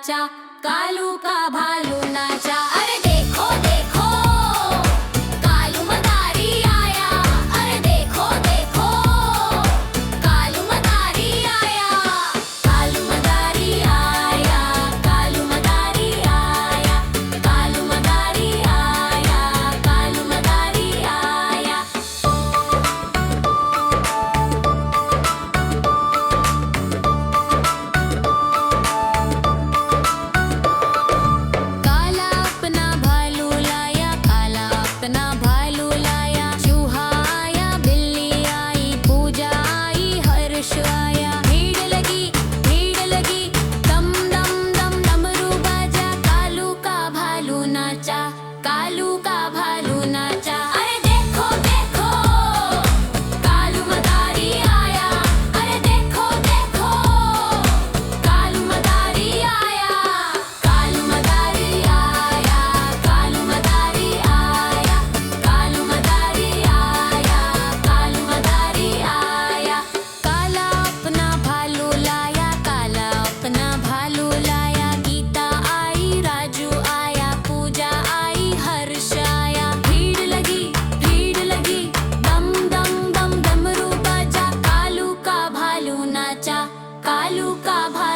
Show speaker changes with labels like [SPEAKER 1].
[SPEAKER 1] नाचा, कालू का भालू नाचा। अरे देखो देखो कालू मदारी आया, अरे देखो देखो कालू मदारी आया। कालू मदारी आया, कालू मदारी आया, कालू मदारी आया, कालू मदारी आया। काला अपना भालू लाया, काला अपना भालू लाया। चूहा आया, बिल्ली आई, पूजा आई, हर्ष आया। भीड़ लगी, दम दम दम डमरू बाजा। कालू का भालू नाचा, कालू का भालू नाचा। अरे देखो देखो कालू मदारी आया, अरे देखो देखो कालू मदारी आया। कालू मदारी आया, कालू मदारी आया, कालू मदारी आया, कालू मदारी आया। काला अपना भालू लाया, काला अपना भालू लाया। गीता आई, राजू आया, पूजा आई, हर्ष आया। भीड़ लगी, दम दम दम डमरू बाजा। कालू का भालू नाचा, कालू का भालू